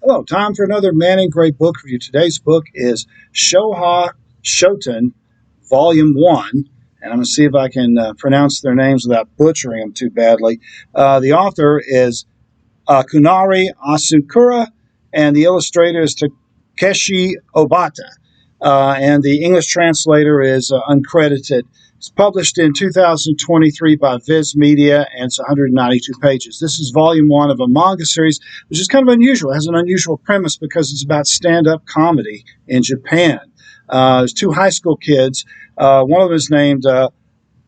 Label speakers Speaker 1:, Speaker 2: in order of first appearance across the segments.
Speaker 1: Hello, time for another Man in Gray book review. Today's book is Ha Shoten, Volume 1. And I'm going to see if I can pronounce their names without butchering them too badly. The author is Kunari Asukura, and the illustrator is Takeshi Obata. And the English translator is uncredited. It's published in 2023 by Viz Media, and it's 192 pages. This is volume 1 of a manga series, which is kind of unusual. It has an unusual premise because it's about stand-up comedy in Japan. There's two high school kids. One of them is named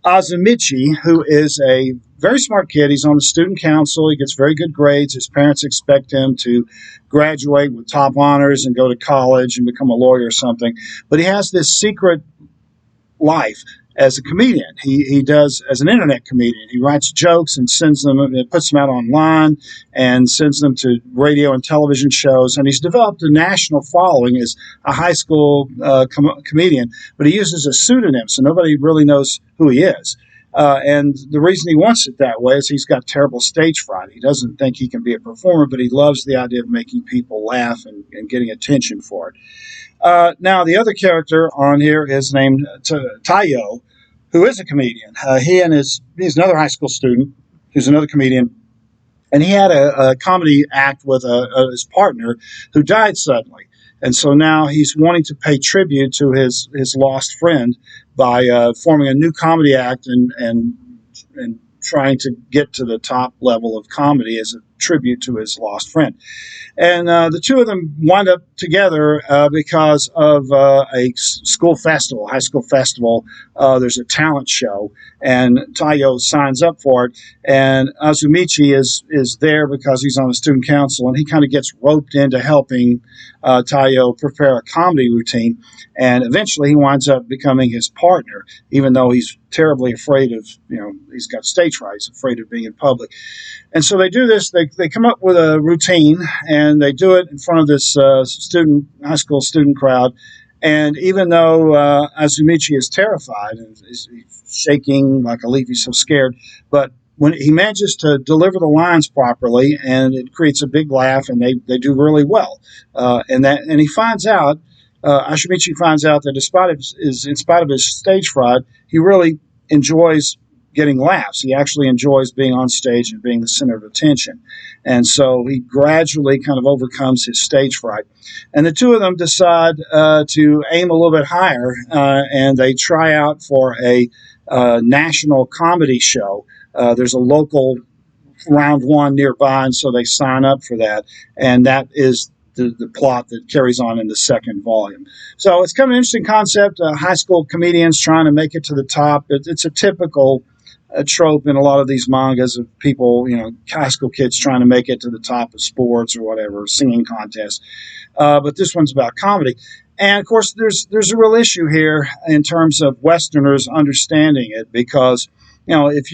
Speaker 1: Azumichi, who is a very smart kid. He's on the student council. He gets very good grades. His parents expect him to graduate with top honors and go to college and become a lawyer or something. But he has this secret life as a comedian. He does as an internet comedian. He writes jokes and sends them, puts them out online and sends them to radio and television shows. And he's developed a national following as a high school comedian, but he uses a pseudonym, so nobody really knows who he is. And the reason he wants it that way is he's got terrible stage fright. He doesn't think he can be a performer, but he loves the idea of making people laugh and getting attention for it. Now, the other character on here is named Taiyo, who is a comedian. He's another high school student who's another comedian, and he had a comedy act with his partner who died suddenly. And so now he's wanting to pay tribute to his lost friend by forming a new comedy act and trying to get to the top level of comedy as a tribute to his lost friend. And the two of them wind up together because of a school festival, high school festival. There's a talent show, and Taiyo signs up for it. And Azumichi is there because he's on the student council, and he kind of gets roped into helping Taiyo prepare a comedy routine. And eventually he winds up becoming his partner, even though he's terribly afraid of, he's got stage fright, he's afraid of being in public. And so they do this, they come up with a routine, and they do it in front of this high school student crowd. And even though Azumichi is terrified and is shaking like a leaf, he's so scared, but when he manages to deliver the lines properly, and it creates a big laugh, and they do really well. And he finds out, Azumichi finds out that in spite of his stage fright, he really enjoys getting laughs. He actually enjoys being on stage and being the center of attention. And so he gradually kind of overcomes his stage fright. And the two of them decide to aim a little bit higher, and they try out for a national comedy show. There's a local round one nearby, and so they sign up for that. And that is the plot that carries on in the second volume. So it's kind of an interesting concept. High school comedians trying to make it to the top. It's a typical trope in a lot of these mangas of people, high school kids trying to make it to the top of sports or whatever, singing contests. But this one's about comedy. And of course, there's a real issue here in terms of Westerners understanding it, because if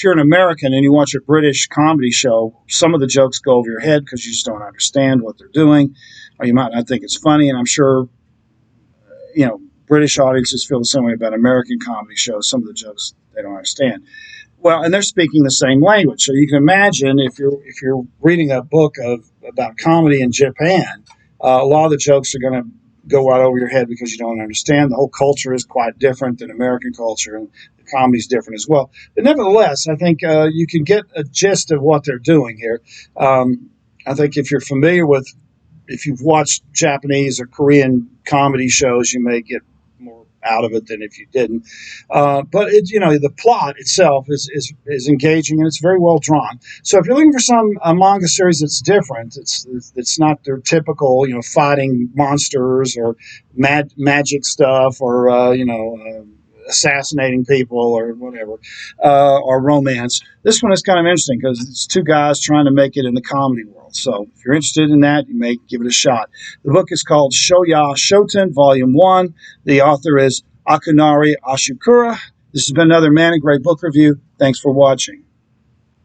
Speaker 1: you're an American and you watch a British comedy show, some of the jokes go over your head because you just don't understand what they're doing, or you might not think it's funny. And I'm sure, British audiences feel the same way about American comedy shows. Some of the jokes they don't understand. Well, and they're speaking the same language, so you can imagine if you're reading a book about comedy in Japan, a lot of the jokes are going to go right over your head because you don't understand. The whole culture is quite different than American culture, and the comedy's different as well. But nevertheless, I think you can get a gist of what they're doing here. I think if you've watched Japanese or Korean comedy shows, you may get more out of it than if you didn't. But the plot itself is engaging, and it's very well drawn. So if you're looking for some manga series that's different, it's not their typical fighting monsters or magic stuff or assassinating people or whatever, or romance. This one is kind of interesting because it's two guys trying to make it in the comedy world. So if you're interested in that, you may give it a shot. The book is called Ha Shoten, Volume 1. The author is Akunari Ashikura. This has been another Man in Gray book review. Thanks for watching.